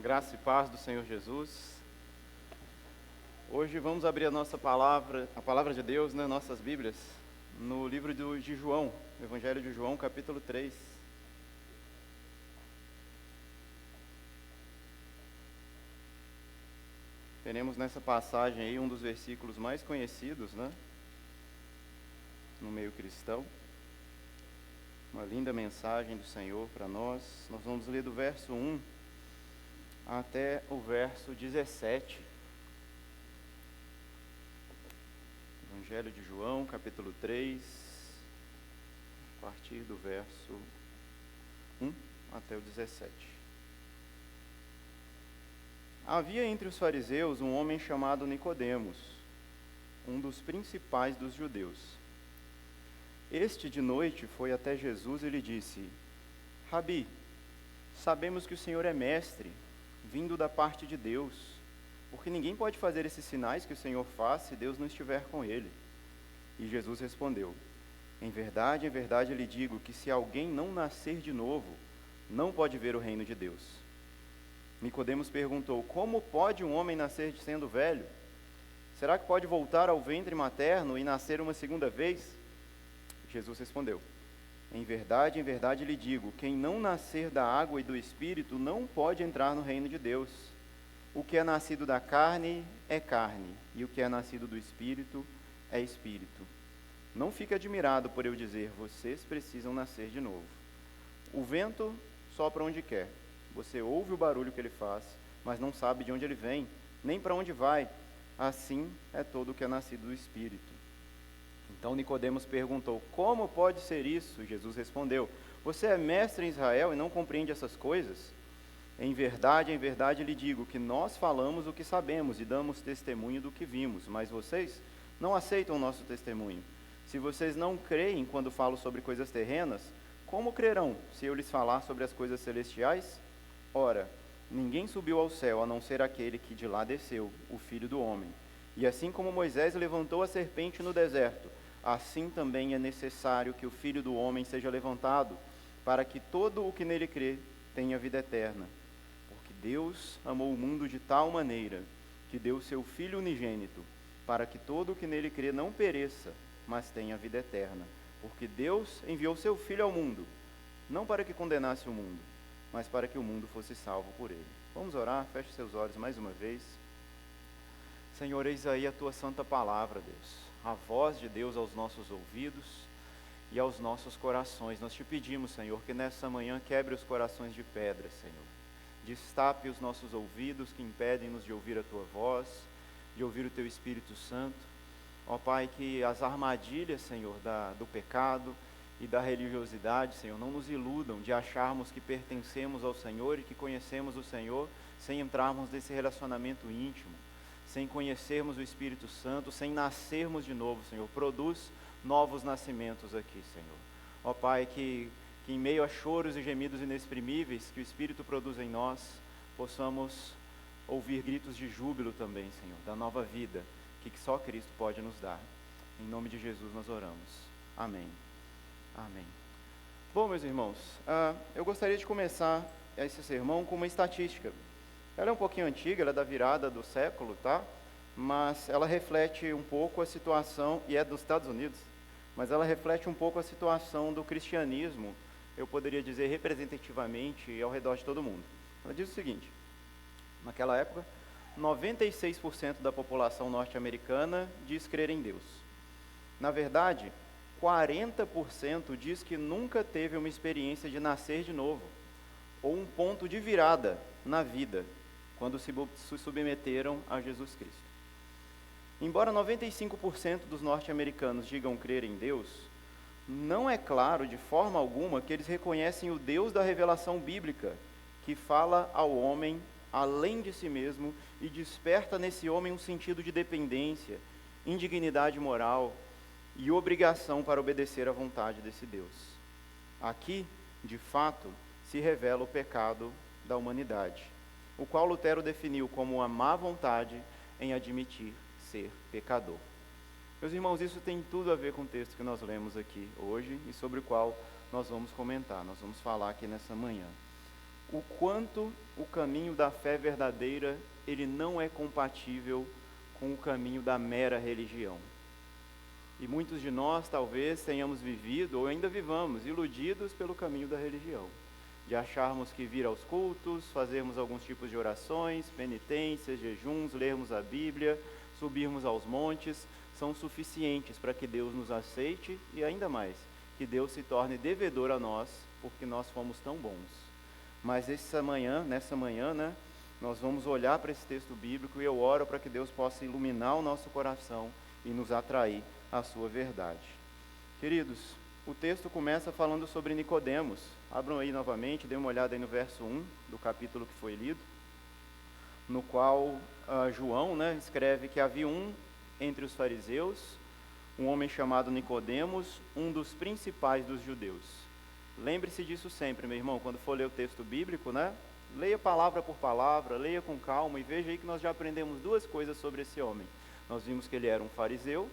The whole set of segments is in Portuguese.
Graça e paz do Senhor Jesus. Hoje vamos abrir a nossa palavra, a palavra de Deus, nossas Bíblias, no livro de João, Evangelho de João, capítulo 3. Teremos nessa passagem aí um dos versículos mais conhecidos, no meio cristão. Uma linda mensagem do Senhor para nós. Nós vamos ler do verso 1 até o verso 17. Evangelho de João, capítulo 3, a partir do verso 1 até o 17. Havia entre os fariseus um homem chamado Nicodemos, um dos principais dos judeus. Este de noite foi até Jesus e lhe disse: Rabi, sabemos que o Senhor é mestre, vindo da parte de Deus, porque ninguém pode fazer esses sinais que o Senhor faz se Deus não estiver com ele. E Jesus respondeu: em verdade, lhe digo que se alguém não nascer de novo, não pode ver o reino de Deus. Nicodemos perguntou: como pode um homem nascer sendo velho? Será que pode voltar ao ventre materno e nascer uma segunda vez? Jesus respondeu: em verdade, lhe digo, quem não nascer da água e do Espírito não pode entrar no reino de Deus. O que é nascido da carne é carne, e o que é nascido do Espírito é Espírito. Não fique admirado por eu dizer: vocês precisam nascer de novo. O vento sopra onde quer. Você ouve o barulho que ele faz, mas não sabe de onde ele vem, nem para onde vai. Assim é todo o que é nascido do Espírito. Então Nicodemos perguntou: como pode ser isso? Jesus respondeu: você é mestre em Israel e não compreende essas coisas? Em verdade, lhe digo que nós falamos o que sabemos e damos testemunho do que vimos, mas vocês não aceitam o nosso testemunho. Se vocês não creem quando falo sobre coisas terrenas, como crerão se eu lhes falar sobre as coisas celestiais? Ora, ninguém subiu ao céu a não ser aquele que de lá desceu, o Filho do Homem. E assim como Moisés levantou a serpente no deserto, assim também é necessário que o Filho do Homem seja levantado, para que todo o que nele crê tenha vida eterna. Porque Deus amou o mundo de tal maneira que deu seu Filho unigênito, para que todo o que nele crê não pereça, mas tenha vida eterna. Porque Deus enviou seu Filho ao mundo, não para que condenasse o mundo, mas para que o mundo fosse salvo por ele. Vamos orar, feche seus olhos mais uma vez. Senhor, eis aí a tua santa palavra, Deus, a voz de Deus aos nossos ouvidos e aos nossos corações. Nós te pedimos, Senhor, que nessa manhã quebre os corações de pedra, Senhor. Destape os nossos ouvidos que impedem-nos de ouvir a tua voz, de ouvir o teu Espírito Santo. Ó Pai, que as armadilhas, Senhor, do pecado e da religiosidade, Senhor, não nos iludam de acharmos que pertencemos ao Senhor e que conhecemos o Senhor sem entrarmos nesse relacionamento íntimo, sem conhecermos o Espírito Santo, sem nascermos de novo, Senhor. Produz novos nascimentos aqui, Senhor. Ó Pai, que em meio a choros e gemidos inexprimíveis que o Espírito produz em nós, possamos ouvir gritos de júbilo também, Senhor, da nova vida que só Cristo pode nos dar. Em nome de Jesus nós oramos. Amém. Amém. Bom, meus irmãos, eu gostaria de começar esse sermão com uma estatística. Ela é um pouquinho antiga, ela é da virada do século, tá? Mas ela reflete um pouco a situação, e é dos Estados Unidos, mas ela reflete um pouco a situação do cristianismo, eu poderia dizer representativamente, ao redor de todo mundo. Ela diz o seguinte: naquela época, 96% da população norte-americana diz crer em Deus. Na verdade, 40% diz que nunca teve uma experiência de nascer de novo, ou um ponto de virada na vida, quando se submeteram a Jesus Cristo. Embora 95% dos norte-americanos digam crer em Deus, não é claro de forma alguma que eles reconhecem o Deus da revelação bíblica, que fala ao homem além de si mesmo e desperta nesse homem um sentido de dependência, indignidade moral e obrigação para obedecer à vontade desse Deus. Aqui, de fato, se revela o pecado da humanidade, o qual Lutero definiu como a má vontade em admitir ser pecador. Meus irmãos, isso tem tudo a ver com o texto que nós lemos aqui hoje e sobre o qual nós vamos comentar, nós vamos falar aqui nessa manhã. o quanto o caminho da fé verdadeira, ele não é compatível com o caminho da mera religião. E muitos de nós talvez tenhamos vivido, ou ainda vivamos, iludidos pelo caminho da religião, de acharmos que vir aos cultos, fazermos alguns tipos de orações, penitências, jejuns, lermos a Bíblia, subirmos aos montes, são suficientes para que Deus nos aceite e ainda mais, que Deus se torne devedor a nós, porque nós fomos tão bons. Mas nessa manhã, né, nós vamos olhar para esse texto bíblico e eu oro para que Deus possa iluminar o nosso coração e nos atrair à sua verdade. Queridos, o texto começa falando sobre Nicodemos. Abram aí novamente, dêem uma olhada aí no verso 1 do capítulo que foi lido, no qual João, né, escreve que havia entre os fariseus, um homem chamado Nicodemos, um dos principais dos judeus. Lembre-se disso sempre, meu irmão, quando for ler o texto bíblico, né? Leia palavra por palavra, leia com calma e veja aí que nós já aprendemos duas coisas sobre esse homem. Nós vimos que ele era um fariseu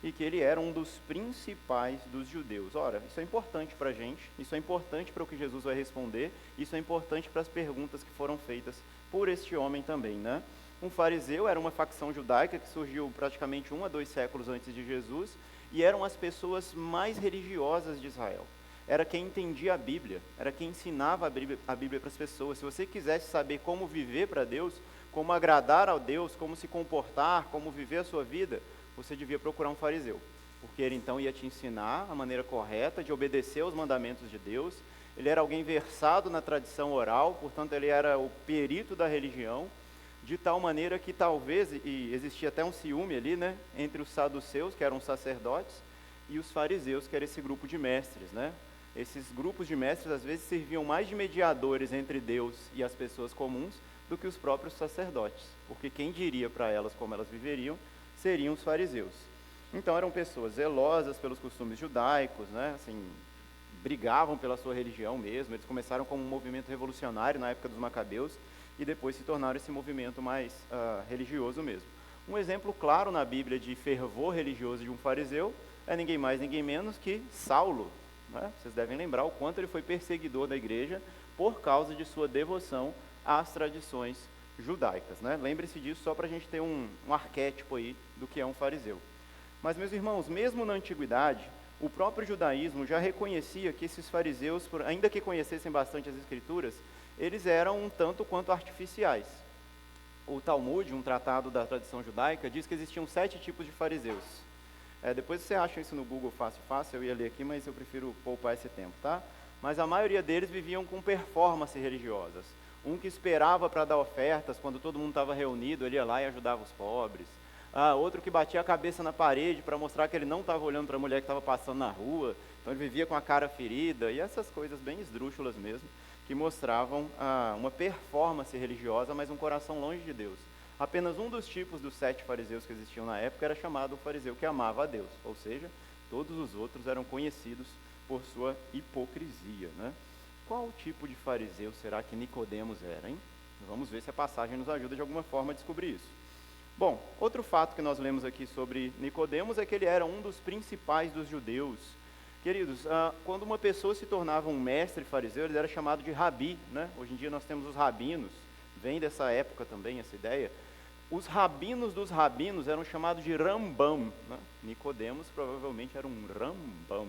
e que ele era um dos principais dos judeus. Ora, isso é importante para a gente, isso é importante para o que Jesus vai responder, isso é importante para as perguntas que foram feitas por este homem também, né? Um fariseu era uma facção judaica que surgiu praticamente 1 a 2 séculos antes de Jesus e eram as pessoas mais religiosas de Israel. Era quem entendia a Bíblia, era quem ensinava a Bíblia para as pessoas. Se você quisesse saber como viver para Deus, como agradar a Deus, como se comportar, como viver a sua vida, você devia procurar um fariseu, porque ele então ia te ensinar a maneira correta de obedecer aos mandamentos de Deus. Ele era alguém versado na tradição oral, portanto ele era o perito da religião, de tal maneira que talvez, e existia até um ciúme ali, né, entre os saduceus, que eram sacerdotes, e os fariseus, que era esse grupo de mestres, né? Esses grupos de mestres às vezes serviam mais de mediadores entre Deus e as pessoas comuns do que os próprios sacerdotes, porque quem diria para elas como elas viveriam seriam os fariseus. Então eram pessoas zelosas pelos costumes judaicos, né? Assim, brigavam pela sua religião mesmo. Eles começaram como um movimento revolucionário na época dos Macabeus e depois se tornaram esse movimento mais religioso mesmo. Um exemplo claro na Bíblia de fervor religioso de um fariseu é ninguém mais, ninguém menos que Saulo. Né? Vocês devem lembrar o quanto ele foi perseguidor da igreja por causa de sua devoção às tradições judaicas. Né? Lembre-se disso só para a gente ter um arquétipo aí do que é um fariseu. Mas, meus irmãos, mesmo na antiguidade, o próprio judaísmo já reconhecia que esses fariseus, ainda que conhecessem bastante as escrituras, eles eram um tanto quanto artificiais. O Talmud, um tratado da tradição judaica, diz que existiam 7 tipos de fariseus. Depois você acha isso no Google fácil, eu ia ler aqui, mas eu prefiro poupar esse tempo, tá? Mas a maioria deles viviam com performances religiosas. Um que esperava para dar ofertas, quando todo mundo estava reunido, ele ia lá e ajudava os pobres. Outro que batia a cabeça na parede para mostrar que ele não estava olhando para a mulher que estava passando na rua, então ele vivia com a cara ferida, e essas coisas bem esdrúxulas mesmo, que mostravam uma performance religiosa, mas um coração longe de Deus. Apenas um dos tipos dos 7 fariseus que existiam na época era chamado o fariseu que amava a Deus, ou seja, todos os outros eram conhecidos por sua hipocrisia, né? Qual tipo de fariseu será que Nicodemos era, hein? Vamos ver se a passagem nos ajuda de alguma forma a descobrir isso. Bom, outro fato que nós lemos aqui sobre Nicodemos é que ele era um dos principais dos judeus. Queridos, quando uma pessoa se tornava um mestre fariseu, ele era chamado de rabi, né? Hoje em dia nós temos os rabinos, vem dessa época também essa ideia. Os rabinos dos rabinos eram chamados de rambam, né? Nicodemos provavelmente era um rambam,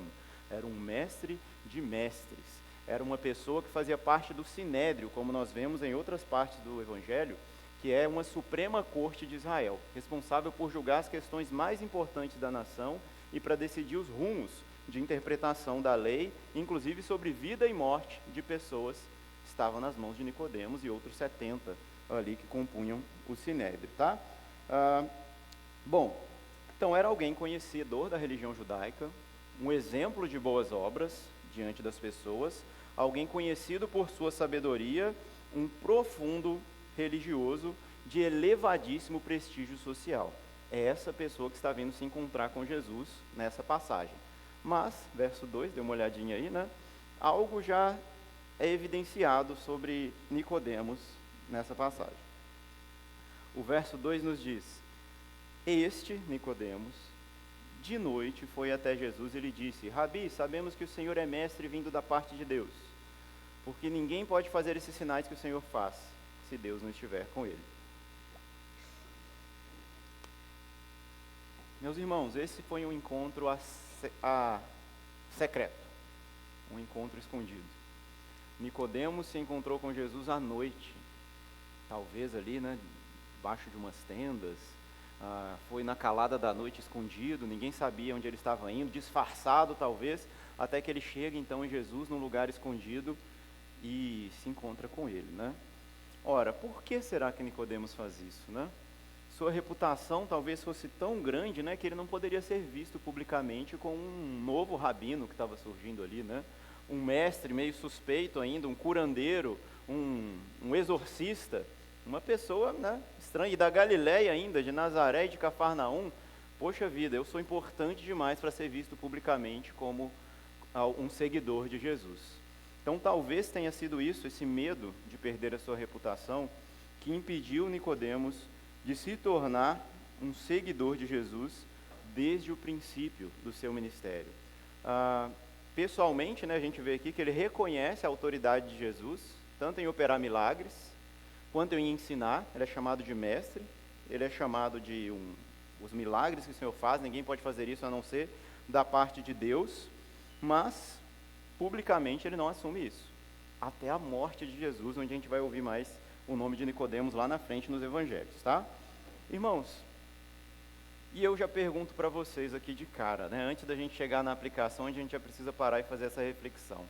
era um mestre de mestres. Era uma pessoa que fazia parte do sinédrio, como nós vemos em outras partes do Evangelho, que é uma suprema corte de Israel, responsável por julgar as questões mais importantes da nação e para decidir os rumos de interpretação da lei, inclusive sobre vida e morte de pessoas que estavam nas mãos de Nicodemos e outros 70 ali que compunham o sinédrio, tá? Bom, então era alguém conhecedor da religião judaica, um exemplo de boas obras diante das pessoas, alguém conhecido por sua sabedoria, um profundo religioso de elevadíssimo prestígio social. É essa pessoa que está vindo se encontrar com Jesus nessa passagem. Mas, verso 2, dê uma olhadinha aí, né? Algo já é evidenciado sobre Nicodemos nessa passagem. O verso 2 nos diz: Este, Nicodemos, de noite foi até Jesus e lhe disse: Rabi, sabemos que o Senhor é mestre vindo da parte de Deus. porque ninguém pode fazer esses sinais que o Senhor faz, se Deus não estiver com ele. Meus irmãos, esse foi um encontro secreto, um encontro escondido. Nicodemos se encontrou com Jesus à noite, talvez ali, debaixo de umas tendas, foi na calada da noite escondido, ninguém sabia onde ele estava indo, disfarçado talvez, até que ele chega então em Jesus num lugar escondido e se encontra com ele, Ora, por que será que Nicodemos faz isso, Sua reputação talvez fosse tão grande, que ele não poderia ser visto publicamente como um novo rabino que estava surgindo ali, Um mestre meio suspeito ainda, um curandeiro, um exorcista, uma pessoa, estranha, e da Galiléia ainda, de Nazaré e de Cafarnaum. Poxa vida, eu sou importante demais para ser visto publicamente como um seguidor de Jesus. Então talvez tenha sido isso, esse medo de perder a sua reputação, que impediu Nicodemos de se tornar um seguidor de Jesus desde o princípio do seu ministério. Pessoalmente, a gente vê aqui que ele reconhece a autoridade de Jesus, tanto em operar milagres, quanto em ensinar. Ele é chamado de mestre, ele é chamado de os milagres que o Senhor faz, ninguém pode fazer isso a não ser da parte de Deus, mas publicamente ele não assume isso, até a morte de Jesus, onde a gente vai ouvir mais o nome de Nicodemos lá na frente nos evangelhos, tá? Irmãos, e eu já pergunto para vocês aqui de cara, antes da gente chegar na aplicação, a gente já precisa parar e fazer essa reflexão.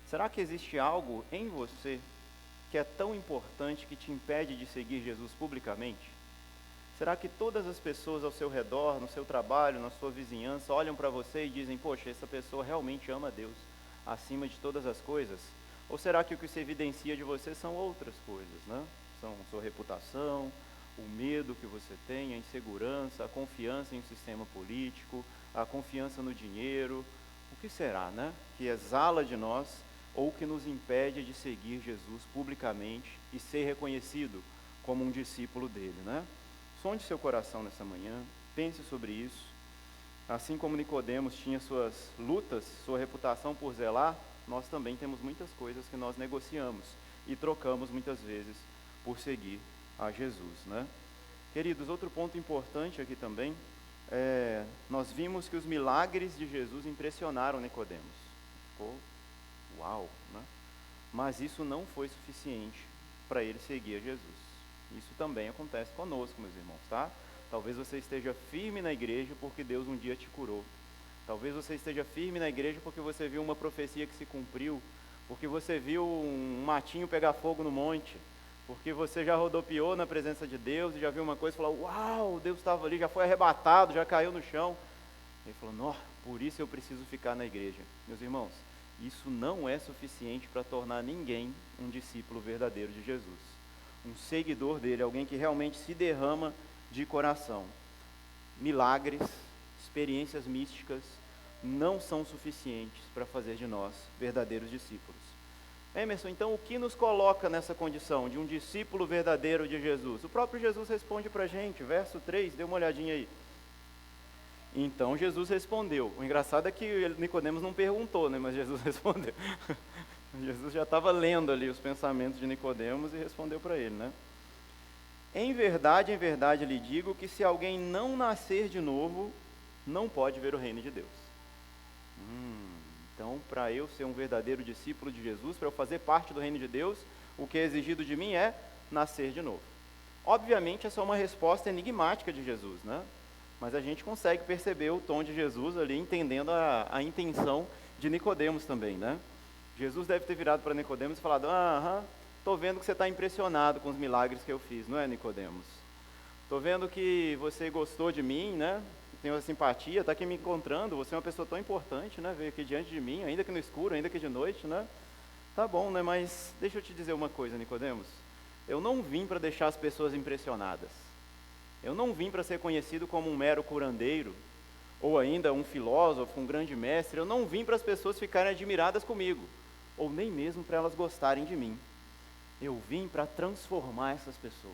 Será que existe algo em você que é tão importante que te impede de seguir Jesus publicamente? Será que todas as pessoas ao seu redor, no seu trabalho, na sua vizinhança, olham para você e dizem, poxa, essa pessoa realmente ama a Deus acima de todas as coisas? Ou será que o que se evidencia de você são outras coisas, São sua reputação, o medo que você tem, a insegurança, a confiança em um sistema político, a confiança no dinheiro? O que será, que exala de nós ou que nos impede de seguir Jesus publicamente e ser reconhecido como um discípulo dele, Sonde seu coração nessa manhã, pense sobre isso. Assim como Nicodemos tinha suas lutas, sua reputação por zelar, nós também temos muitas coisas que nós negociamos e trocamos muitas vezes por seguir a Jesus, Queridos, outro ponto importante aqui também, nós vimos que os milagres de Jesus impressionaram Nicodemos. Ficou uau, Mas isso não foi suficiente para ele seguir a Jesus. Isso também acontece conosco, meus irmãos, tá? Talvez você esteja firme na igreja porque Deus um dia te curou. Talvez você esteja firme na igreja porque você viu uma profecia que se cumpriu, porque você viu um matinho pegar fogo no monte, porque você já rodopiou na presença de Deus e já viu uma coisa e falou, uau, Deus estava ali, já foi arrebatado, já caiu no chão. Ele falou, não, por isso eu preciso ficar na igreja. Meus irmãos, isso não é suficiente para tornar ninguém um discípulo verdadeiro de Jesus, um seguidor dele, alguém que realmente se derrama de coração. Milagres, experiências místicas não são suficientes para fazer de nós verdadeiros discípulos. Emerson, então o que nos coloca nessa condição de um discípulo verdadeiro de Jesus? O próprio Jesus responde para a gente, verso 3, dê uma olhadinha aí. Então Jesus respondeu. O engraçado é que Nicodemos não perguntou, mas Jesus respondeu. Jesus já estava lendo ali os pensamentos de Nicodemos e respondeu para ele, em verdade lhe digo que se alguém não nascer de novo, não pode ver o reino de Deus. Então, para eu ser um verdadeiro discípulo de Jesus, para eu fazer parte do reino de Deus, o que é exigido de mim é nascer de novo. Obviamente, essa é uma resposta enigmática de Jesus, Mas a gente consegue perceber o tom de Jesus ali, entendendo a intenção de Nicodemos também, Jesus deve ter virado para Nicodemos e falado, estou vendo que você está impressionado com os milagres que eu fiz, não é, Nicodemos? Estou vendo que você gostou de mim, tem uma simpatia, está aqui me encontrando, você é uma pessoa tão importante, veio aqui diante de mim, ainda que no escuro, ainda que de noite, Tá bom, mas deixa eu te dizer uma coisa, Nicodemos, eu não vim para deixar as pessoas impressionadas, eu não vim para ser conhecido como um mero curandeiro, ou ainda um filósofo, um grande mestre, eu não vim para as pessoas ficarem admiradas comigo, ou nem mesmo para elas gostarem de mim. Eu vim para transformar essas pessoas.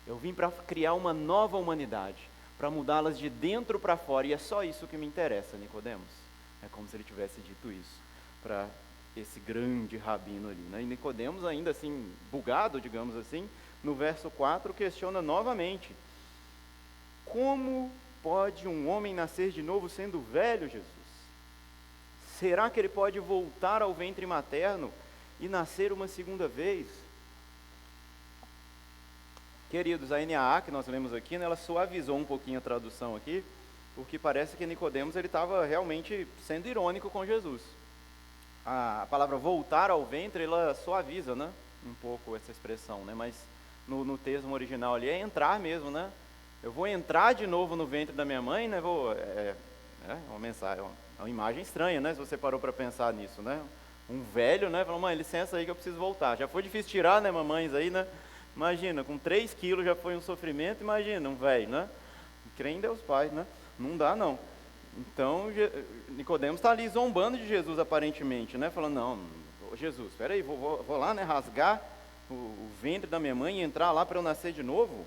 Eu vim para criar uma nova humanidade, para mudá-las de dentro para fora, e é só isso que me interessa, Nicodemos. É como se ele tivesse dito isso para esse grande rabino ali, né? E Nicodemos, ainda assim, bugado, digamos assim, no verso 4, questiona novamente: como pode um homem nascer de novo sendo velho, Jesus? Será que ele pode voltar ao ventre materno e nascer uma segunda vez? Queridos, a NAA que nós lemos aqui, né, ela suavizou um pouquinho a tradução aqui, porque parece que Nicodemos ele estava realmente sendo irônico com Jesus. A palavra voltar ao ventre, ela suaviza, né, um pouco essa expressão, né, mas no texto original ali é entrar mesmo, né? Eu vou entrar de novo no ventre da minha mãe, né? Uma mensagem, uma imagem estranha, né? Se você parou para pensar nisso, né? Um velho, né? Falou: mãe, licença aí que eu preciso voltar. Já foi difícil tirar, né, mamães aí, né? Imagina, com 3 quilos já foi um sofrimento, imagina, um velho, né? Crê em Deus Pai, né? Não dá, não. Então, Nicodemos está ali zombando de Jesus, aparentemente, né? Falando: não, Jesus, espera aí, vou lá, né? Rasgar o ventre da minha mãe e entrar lá para eu nascer de novo?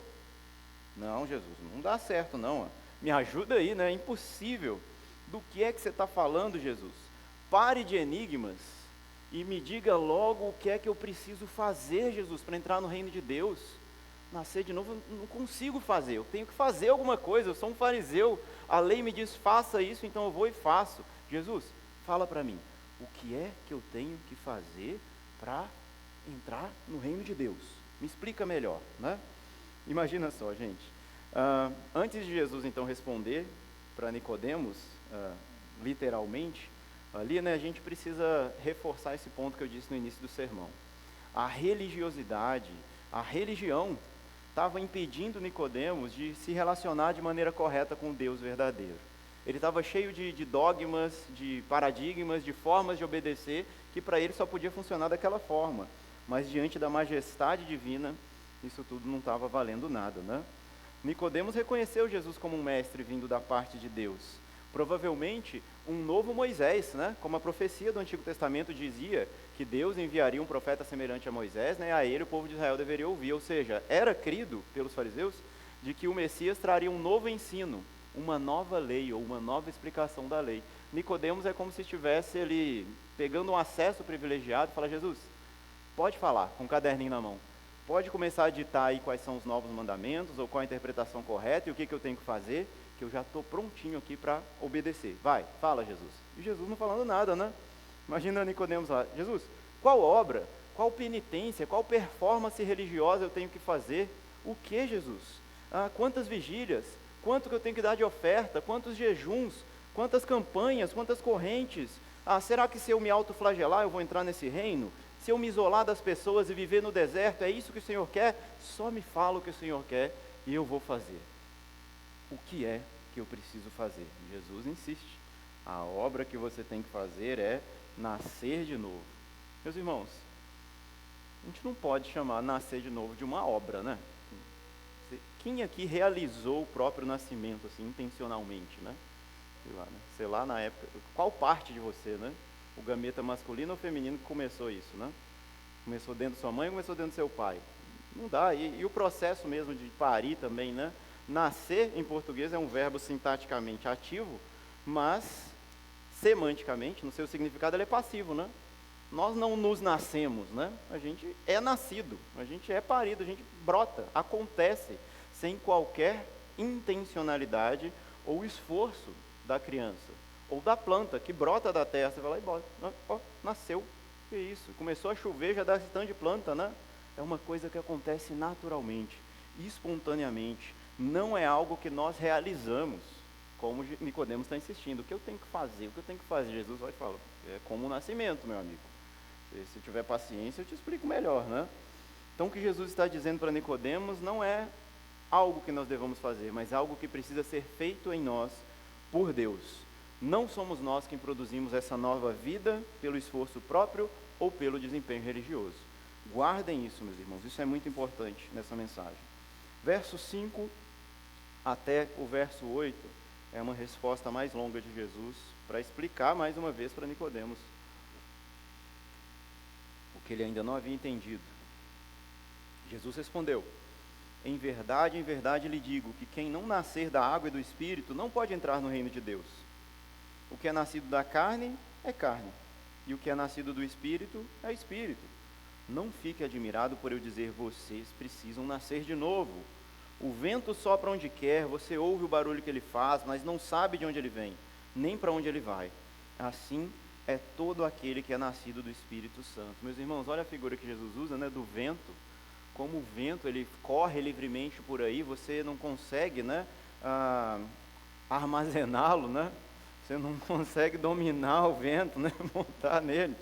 Não, Jesus, não dá certo, não. Me ajuda aí, né? É impossível. Do que é que você está falando, Jesus? Pare de enigmas e me diga logo o que é que eu preciso fazer, Jesus, para entrar no reino de Deus. Nascer de novo, eu não consigo fazer, eu tenho que fazer alguma coisa, eu sou um fariseu, a lei me diz faça isso, então eu vou e faço. Jesus, fala para mim, o que é que eu tenho que fazer para entrar no reino de Deus? Me explica melhor, né? Imagina só, gente, antes de Jesus então responder para Nicodemos, literalmente, ali, né, a gente precisa reforçar esse ponto que eu disse no início do sermão. A religiosidade, a religião, estava impedindo Nicodemos de se relacionar de maneira correta com o Deus verdadeiro. Ele estava cheio de dogmas, de paradigmas, de formas de obedecer, que para ele só podia funcionar daquela forma. Mas diante da majestade divina, isso tudo não estava valendo nada, né? Nicodemos reconheceu Jesus como um mestre vindo da parte de Deus. Provavelmente um novo Moisés, né? Como a profecia do Antigo Testamento dizia, que Deus enviaria um profeta semelhante a Moisés, né? A ele o povo de Israel deveria ouvir. Ou seja, era crido pelos fariseus de que o Messias traria um novo ensino, uma nova lei ou uma nova explicação da lei. Nicodemos é como se estivesse ele pegando um acesso privilegiado e fala: Jesus, pode falar, com um caderninho na mão. Pode começar a ditar aí quais são os novos mandamentos, ou qual a interpretação correta, e o que eu tenho que fazer, que eu já estou prontinho aqui para obedecer. Vai, fala, Jesus. E Jesus não falando nada, né? Imagina Nicodemos lá: Jesus, qual obra, qual penitência, qual performance religiosa eu tenho que fazer? O que, Jesus? Quantas vigílias? Quanto que eu tenho que dar de oferta? Quantos jejuns? Quantas campanhas? Quantas correntes? Será que se eu me autoflagelar eu vou entrar nesse reino? Se eu me isolar das pessoas e viver no deserto, é isso que o Senhor quer? Só me fala o que o Senhor quer e eu vou fazer. O que é que eu preciso fazer? Jesus insiste. A obra que você tem que fazer é nascer de novo. Meus irmãos, a gente não pode chamar nascer de novo de uma obra, né? Quem aqui realizou o próprio nascimento, assim, intencionalmente, né? Sei lá, na época, qual parte de você, né? O gameta masculino ou feminino que começou isso, né? Começou dentro da sua mãe ou começou dentro do seu pai? Não dá, e o processo mesmo de parir também, né? Nascer, em português, é um verbo sintaticamente ativo, mas semanticamente, no seu significado, ele é passivo, né? Nós não nos nascemos, né? A gente é nascido, a gente é parido, a gente brota, acontece, sem qualquer intencionalidade ou esforço da criança, ou da planta que brota da terra. Você vai lá e bota, nasceu, que isso, começou a chover, já dá esse tanto de planta, né? É uma coisa que acontece naturalmente, espontaneamente, não é algo que nós realizamos, como Nicodemos está insistindo. O que eu tenho que fazer? O que eu tenho que fazer? Jesus vai falar: é como o nascimento, meu amigo. Se tiver paciência, eu te explico melhor, né? Então, o que Jesus está dizendo para Nicodemos não é algo que nós devamos fazer, mas algo que precisa ser feito em nós por Deus. Não somos nós quem produzimos essa nova vida pelo esforço próprio ou pelo desempenho religioso. Guardem isso, meus irmãos, isso é muito importante nessa mensagem. Verso 5 até o verso 8 é uma resposta mais longa de Jesus para explicar mais uma vez para Nicodemos o que ele ainda não havia entendido. Jesus respondeu: em verdade lhe digo que quem não nascer da água e do Espírito não pode entrar no reino de Deus. O que é nascido da carne é carne, e o que é nascido do Espírito é Espírito. Não fique admirado por eu dizer, vocês precisam nascer de novo. O vento sopra onde quer, você ouve o barulho que ele faz, mas não sabe de onde ele vem, nem para onde ele vai. Assim é todo aquele que é nascido do Espírito Santo. Meus irmãos, olha a figura que Jesus usa, né, do vento. Como o vento, ele corre livremente por aí, você não consegue, né, armazená-lo, né? Você não consegue dominar o vento, né, montar nele.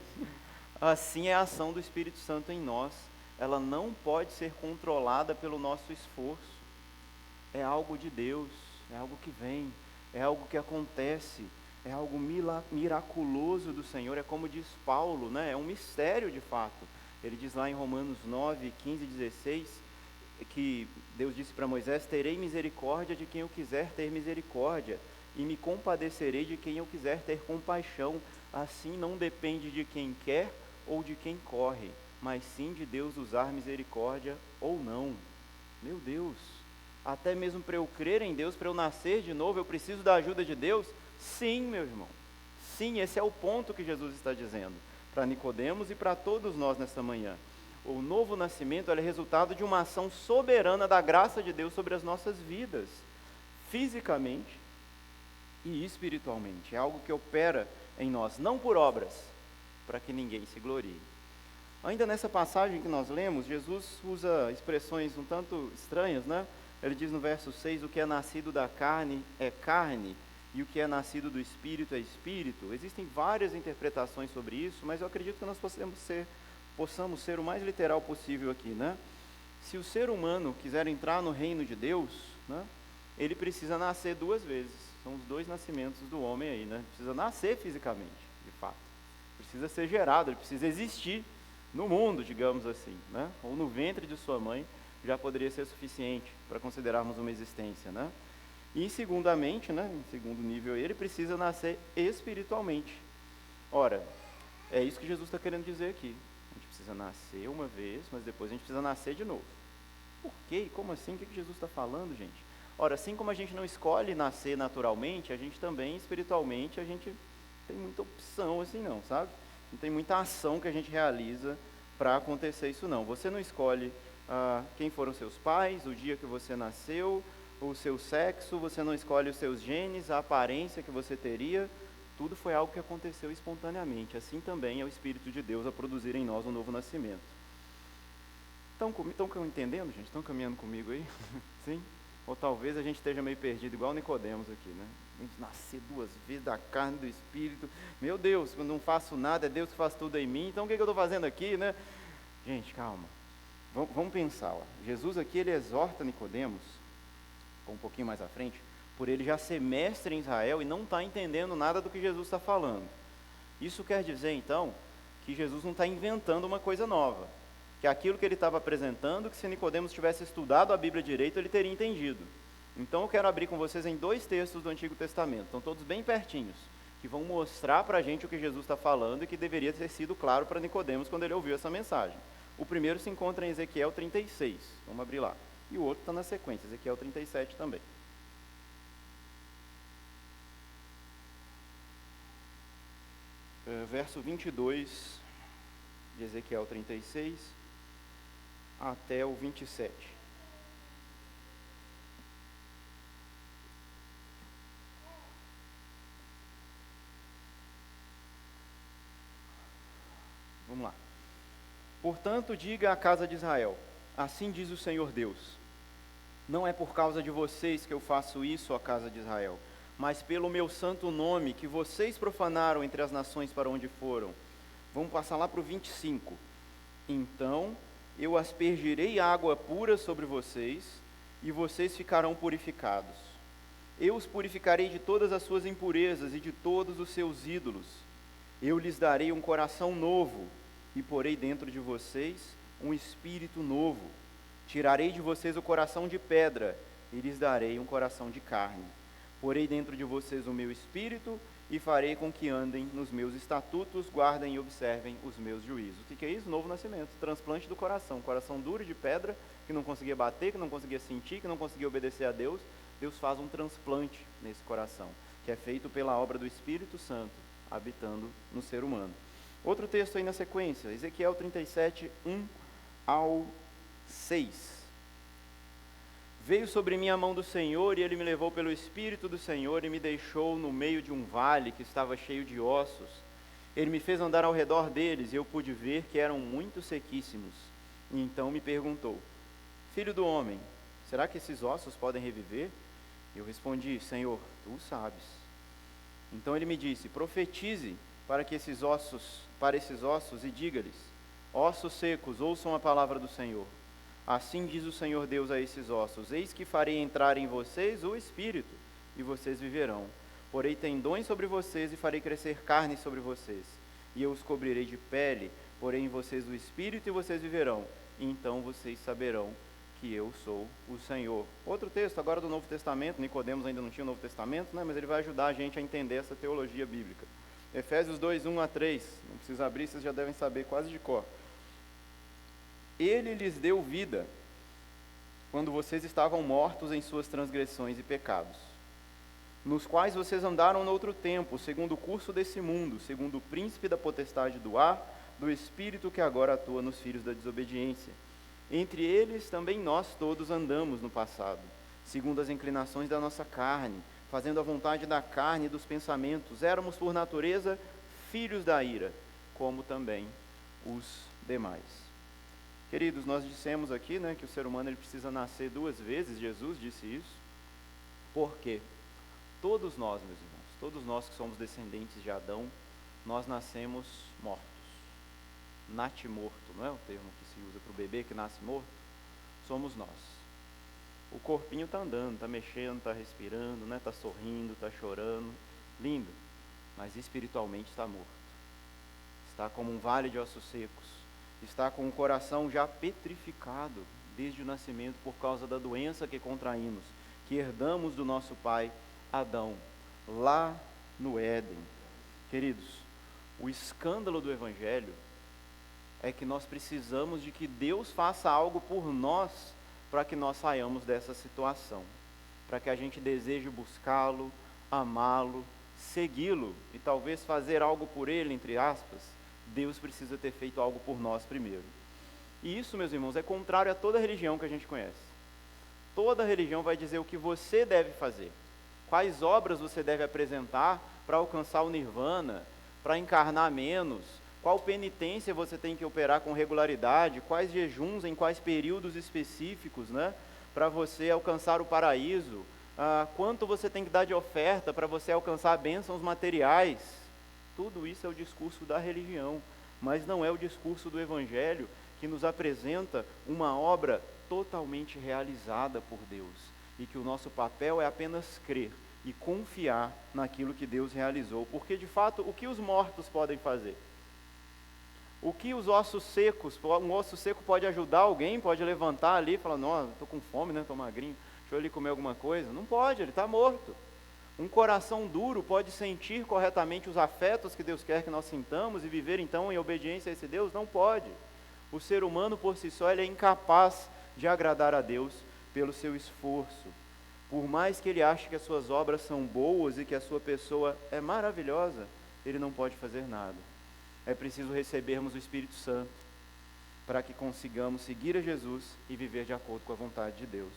Assim é a ação do Espírito Santo em nós. Ela não pode ser controlada pelo nosso esforço. É algo de Deus, é algo que vem, é algo que acontece, é algo miraculoso do Senhor, é como diz Paulo, né? É um mistério de fato. Ele diz lá em Romanos 9, 15 e 16, que Deus disse para Moisés, terei misericórdia de quem eu quiser ter misericórdia, e me compadecerei de quem eu quiser ter compaixão. Assim não depende de quem quer ou de quem corre, mas sim de Deus usar misericórdia ou não. Meu Deus! Até mesmo para eu crer em Deus, para eu nascer de novo, eu preciso da ajuda de Deus? Sim, meu irmão. Sim, esse é o ponto que Jesus está dizendo para Nicodemos e para todos nós nesta manhã. O novo nascimento é resultado de uma ação soberana da graça de Deus sobre as nossas vidas, fisicamente e espiritualmente. É algo que opera em nós, não por obras, para que ninguém se glorie. Ainda nessa passagem que nós lemos, Jesus usa expressões um tanto estranhas, né? Ele diz no verso 6, o que é nascido da carne é carne, e o que é nascido do Espírito é Espírito. Existem várias interpretações sobre isso, mas eu acredito que nós possamos ser o mais literal possível aqui, né? Se o ser humano quiser entrar no reino de Deus, né, ele precisa nascer duas vezes. São os dois nascimentos do homem aí, né? Precisa nascer fisicamente, de fato. Precisa ser gerado, ele precisa existir no mundo, digamos assim, né? Ou no ventre de sua mãe, já poderia ser suficiente para considerarmos uma existência, né? E segundamente, né, em segundo nível, ele precisa nascer espiritualmente. Ora, é isso que Jesus está querendo dizer aqui. A gente precisa nascer uma vez, mas depois a gente precisa nascer de novo. Por quê? Como assim? O que Jesus está falando, gente? Ora, assim como a gente não escolhe nascer naturalmente, a gente também, espiritualmente, a gente tem muita opção assim não, sabe? Não tem muita ação que a gente realiza para acontecer isso não. Você não escolhe quem foram seus pais, o dia que você nasceu, o seu sexo, você não escolhe os seus genes, a aparência que você teria, tudo foi algo que aconteceu espontaneamente. Assim também é o Espírito de Deus a produzir em nós um novo nascimento. Estão entendendo, gente? Estão caminhando comigo aí? Sim? Ou talvez a gente esteja meio perdido, igual Nicodemos aqui, né? A gente nascer duas vezes da carne e do Espírito. Meu Deus, eu não faço nada, é Deus que faz tudo em mim, então o que eu estou fazendo aqui, né? Gente, calma. Vamos pensar, ó. Jesus aqui, ele exorta Nicodemos, um pouquinho mais à frente, por ele já ser mestre em Israel e não está entendendo nada do que Jesus está falando. Isso quer dizer, então, que Jesus não está inventando uma coisa nova. Que aquilo que ele estava apresentando, que se Nicodemos tivesse estudado a Bíblia direito, ele teria entendido. Então eu quero abrir com vocês em dois textos do Antigo Testamento, estão todos bem pertinhos, que vão mostrar para a gente o que Jesus está falando e que deveria ter sido claro para Nicodemos quando ele ouviu essa mensagem. O primeiro se encontra em Ezequiel 36, vamos abrir lá. E o outro está na sequência, Ezequiel 37 também. Verso 22 de Ezequiel 36 até o 27. Vamos lá. Portanto, diga à casa de Israel, assim diz o Senhor Deus, não é por causa de vocês que eu faço isso, ó casa de Israel, mas pelo meu santo nome, que vocês profanaram entre as nações para onde foram. Vamos passar lá para o 25. Então, eu aspergirei água pura sobre vocês, e vocês ficarão purificados. Eu os purificarei de todas as suas impurezas e de todos os seus ídolos. Eu lhes darei um coração novo, e porei dentro de vocês um espírito novo. Tirarei de vocês o coração de pedra, e lhes darei um coração de carne. Porei dentro de vocês o meu espírito, e farei com que andem nos meus estatutos, guardem e observem os meus juízos. O que é isso? Novo nascimento, transplante do coração. Coração duro de pedra, que não conseguia bater, que não conseguia sentir, que não conseguia obedecer a Deus. Deus faz um transplante nesse coração, que é feito pela obra do Espírito Santo, habitando no ser humano. Outro texto aí na sequência, Ezequiel 37, 1 ao 6. Veio sobre mim a mão do Senhor, e ele me levou pelo Espírito do Senhor, e me deixou no meio de um vale que estava cheio de ossos. Ele me fez andar ao redor deles, e eu pude ver que eram muito sequíssimos. E então me perguntou: Filho do homem, será que esses ossos podem reviver? Eu respondi: Senhor, tu sabes. Então ele me disse: Profetize para esses ossos, e diga-lhes: Ossos secos, ouçam a palavra do Senhor. Assim diz o Senhor Deus a esses ossos: Eis que farei entrar em vocês o Espírito, e vocês viverão. Porei tendões sobre vocês, e farei crescer carne sobre vocês. E eu os cobrirei de pele, porei em vocês o Espírito, e vocês viverão. E então vocês saberão que eu sou o Senhor. Outro texto agora do Novo Testamento. Nicodemos ainda não tinha o Novo Testamento, né? Mas ele vai ajudar a gente a entender essa teologia bíblica. Efésios 2, 1 a 3. Não precisa abrir, vocês já devem saber quase de cor. Ele lhes deu vida, quando vocês estavam mortos em suas transgressões e pecados, nos quais vocês andaram noutro tempo, segundo o curso desse mundo, segundo o príncipe da potestade do ar, do espírito que agora atua nos filhos da desobediência. Entre eles também nós todos andamos no passado, segundo as inclinações da nossa carne, fazendo a vontade da carne e dos pensamentos. Éramos por natureza filhos da ira, como também os demais. Queridos, nós dissemos aqui, né, que o ser humano ele precisa nascer 2 vezes. Jesus disse isso. Por quê? Todos nós, meus irmãos, todos nós que somos descendentes de Adão, nós nascemos mortos. Natimorto, não é o termo que se usa para o bebê que nasce morto? Somos nós. O corpinho está andando, está mexendo, está respirando, né, está sorrindo, está chorando, lindo, mas espiritualmente está morto. Está como um vale de ossos secos. Está com o coração já petrificado desde o nascimento por causa da doença que contraímos, que herdamos do nosso pai Adão, lá no Éden. Queridos, o escândalo do Evangelho é que nós precisamos de que Deus faça algo por nós para que nós saiamos dessa situação, para que a gente deseje buscá-lo, amá-lo, segui-lo e talvez fazer algo por ele, entre aspas. Deus precisa ter feito algo por nós primeiro. E isso, meus irmãos, é contrário a toda religião que a gente conhece. Toda religião vai dizer o que você deve fazer, quais obras você deve apresentar para alcançar o nirvana, para encarnar menos, qual penitência você tem que operar com regularidade, quais jejuns em quais períodos específicos, né, para você alcançar o paraíso, quanto você tem que dar de oferta para você alcançar bênçãos materiais. Tudo isso é o discurso da religião, mas não é o discurso do Evangelho, que nos apresenta uma obra totalmente realizada por Deus, e que o nosso papel é apenas crer e confiar naquilo que Deus realizou, porque de fato, o que os mortos podem fazer? O que os ossos secos, um osso seco pode ajudar alguém, pode levantar ali e falar: não, estou com fome, né, estou magrinho, deixa eu ali comer alguma coisa? Não pode, ele está morto. Um coração duro pode sentir corretamente os afetos que Deus quer que nós sintamos e viver então em obediência a esse Deus? Não pode. O ser humano por si só ele é incapaz de agradar a Deus pelo seu esforço. Por mais que ele ache que as suas obras são boas e que a sua pessoa é maravilhosa, ele não pode fazer nada. É preciso recebermos o Espírito Santo para que consigamos seguir a Jesus e viver de acordo com a vontade de Deus.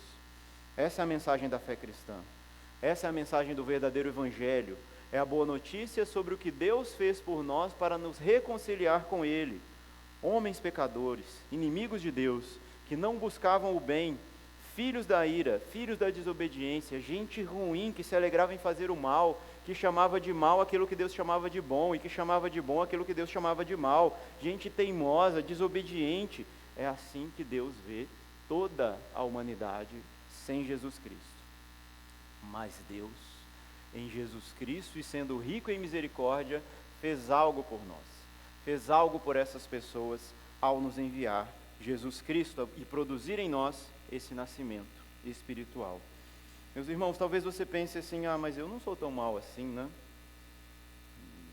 Essa é a mensagem da fé cristã. Essa é a mensagem do verdadeiro Evangelho. É a boa notícia sobre o que Deus fez por nós para nos reconciliar com Ele. Homens pecadores, inimigos de Deus, que não buscavam o bem, filhos da ira, filhos da desobediência, gente ruim que se alegrava em fazer o mal, que chamava de mal aquilo que Deus chamava de bom, e que chamava de bom aquilo que Deus chamava de mal, gente teimosa, desobediente. É assim que Deus vê toda a humanidade sem Jesus Cristo. Mas Deus, em Jesus Cristo, e sendo rico em misericórdia, fez algo por nós, fez algo por essas pessoas ao nos enviar Jesus Cristo e produzir em nós esse nascimento espiritual. Meus irmãos, talvez você pense assim: mas eu não sou tão mal assim, né?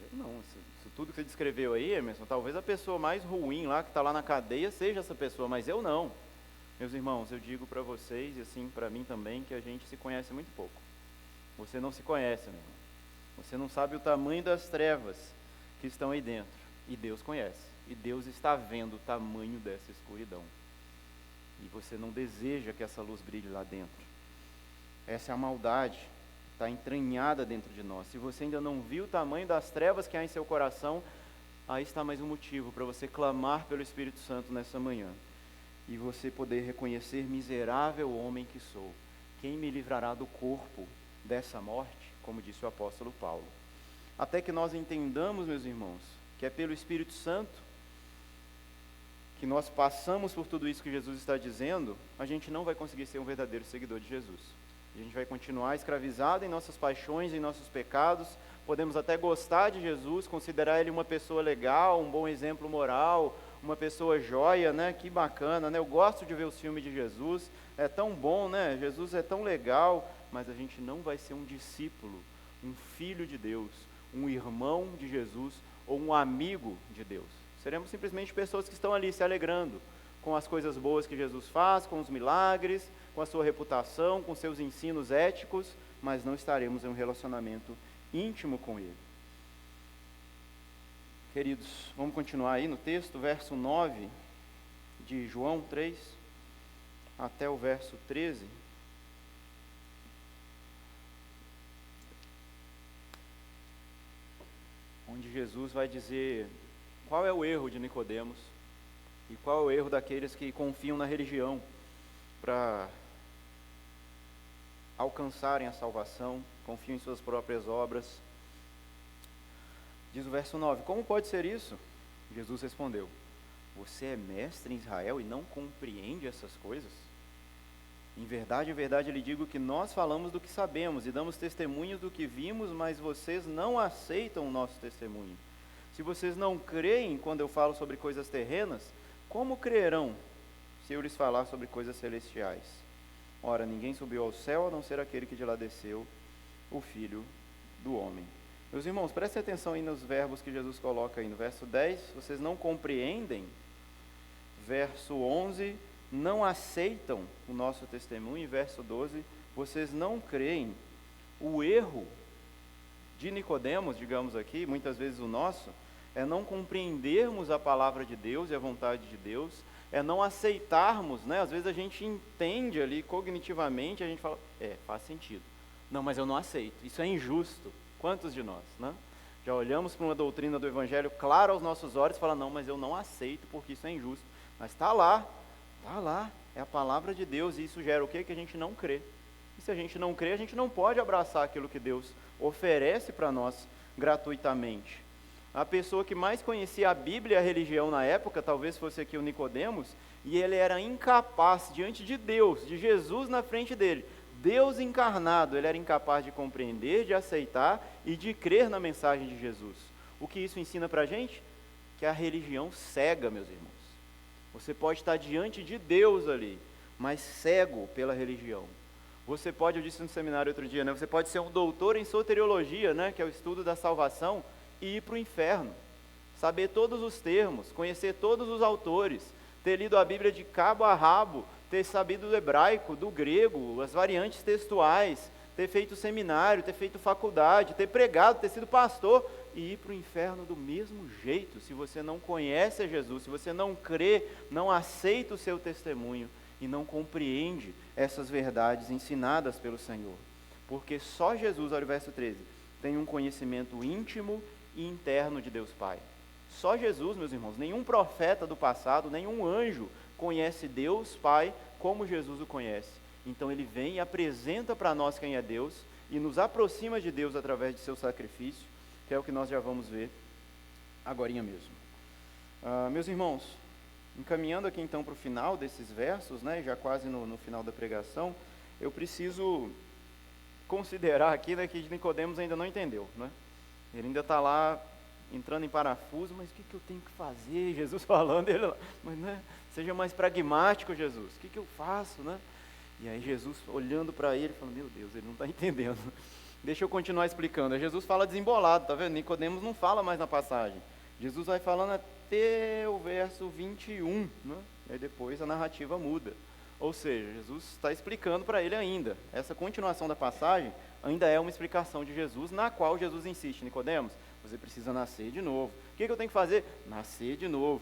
Eu não, isso tudo que você descreveu aí, Emerson, talvez a pessoa mais ruim lá, que está lá na cadeia, seja essa pessoa, mas eu não. Meus irmãos, eu digo para vocês, e assim para mim também, que a gente se conhece muito pouco. Você não se conhece, meu irmão. Você não sabe o tamanho das trevas que estão aí dentro. E Deus conhece. E Deus está vendo o tamanho dessa escuridão. E você não deseja que essa luz brilhe lá dentro. Essa é a maldade, está entranhada dentro de nós. Se você ainda não viu o tamanho das trevas que há em seu coração, aí está mais um motivo para você clamar pelo Espírito Santo nessa manhã. E você poder reconhecer: miserável homem que sou, quem me livrará do corpo dessa morte? Como disse o apóstolo Paulo. Até que nós entendamos, meus irmãos, que é pelo Espírito Santo que nós passamos por tudo isso que Jesus está dizendo, a gente não vai conseguir ser um verdadeiro seguidor de Jesus. A gente vai continuar escravizado em nossas paixões, em nossos pecados. Podemos até gostar de Jesus, considerar Ele uma pessoa legal, um bom exemplo moral, uma pessoa joia, né? Que bacana, né? Eu gosto de ver os filmes de Jesus, é tão bom, né? Jesus é tão legal, mas a gente não vai ser um discípulo, um filho de Deus, um irmão de Jesus ou um amigo de Deus. Seremos simplesmente pessoas que estão ali se alegrando com as coisas boas que Jesus faz, com os milagres, com a sua reputação, com seus ensinos éticos, mas não estaremos em um relacionamento íntimo com Ele. Queridos, vamos continuar aí no texto, verso 9 de João 3, até o verso 13. Onde Jesus vai dizer qual é o erro de Nicodemos e qual é o erro daqueles que confiam na religião para alcançarem a salvação, confiam em suas próprias obras. Diz o verso 9: como pode ser isso? Jesus respondeu: você é mestre em Israel e não compreende essas coisas? Em verdade, lhe digo que nós falamos do que sabemos e damos testemunhos do que vimos, mas vocês não aceitam o nosso testemunho. Se vocês não creem quando eu falo sobre coisas terrenas, como crerão se eu lhes falar sobre coisas celestiais? Ora, ninguém subiu ao céu a não ser aquele que de lá desceu, o Filho do Homem. Meus irmãos, prestem atenção aí nos verbos que Jesus coloca aí. No verso 10, vocês não compreendem. Verso 11, não aceitam o nosso testemunho. E verso 12, vocês não creem. O erro de Nicodemos, digamos aqui, muitas vezes o nosso, é não compreendermos a palavra de Deus e a vontade de Deus, é não aceitarmos, né? Às vezes a gente entende ali cognitivamente, a gente fala, faz sentido. Não, mas eu não aceito, isso é injusto. Quantos de nós, né? Já olhamos para uma doutrina do Evangelho clara aos nossos olhos e fala, não, mas eu não aceito porque isso é injusto. Mas está lá, é a palavra de Deus e isso gera o quê? Que a gente não crê. E se a gente não crê, a gente não pode abraçar aquilo que Deus oferece para nós gratuitamente. A pessoa que mais conhecia a Bíblia e a religião na época, talvez fosse aqui o Nicodemos, e ele era incapaz diante de Deus, de Jesus na frente dele, Deus encarnado, ele era incapaz de compreender, de aceitar e de crer na mensagem de Jesus. O que isso ensina para a gente? Que a religião cega, meus irmãos. Você pode estar diante de Deus ali, mas cego pela religião. Você pode, eu disse no seminário outro dia, né? Você pode ser um doutor em soteriologia, né? Que é o estudo da salvação, e ir para o inferno. Saber todos os termos, conhecer todos os autores, ter lido a Bíblia de cabo a rabo, ter sabido do hebraico, do grego, as variantes textuais, ter feito seminário, ter feito faculdade, ter pregado, ter sido pastor, e ir para o inferno do mesmo jeito, se você não conhece a Jesus, se você não crê, não aceita o seu testemunho, e não compreende essas verdades ensinadas pelo Senhor. Porque só Jesus, olha o verso 13, tem um conhecimento íntimo e interno de Deus Pai. Só Jesus, meus irmãos, nenhum profeta do passado, nenhum anjo conhece Deus Pai como Jesus o conhece. Então ele vem e apresenta para nós quem é Deus e nos aproxima de Deus através de seu sacrifício, que é o que nós já vamos ver agorinha mesmo. Meus irmãos, encaminhando aqui então para o final desses versos, né, já quase no final da pregação, eu preciso considerar aqui, né, que Nicodemos ainda não entendeu, né? Ele ainda está lá entrando em parafuso, mas o que eu tenho que fazer? Jesus falando, ele lá, mas né, seja mais pragmático, Jesus, o que eu faço, né? E aí Jesus olhando para ele, falando, meu Deus, ele não está entendendo. Deixa eu continuar explicando. Aí Jesus fala desembolado, tá vendo? Nicodemos não fala mais na passagem. Jesus vai falando até o verso 21, né? E aí depois a narrativa muda. Ou seja, Jesus está explicando para ele ainda. Essa continuação da passagem ainda é uma explicação de Jesus, na qual Jesus insiste, Nicodemos, Você precisa nascer de novo. O que eu tenho que fazer? Nascer de novo.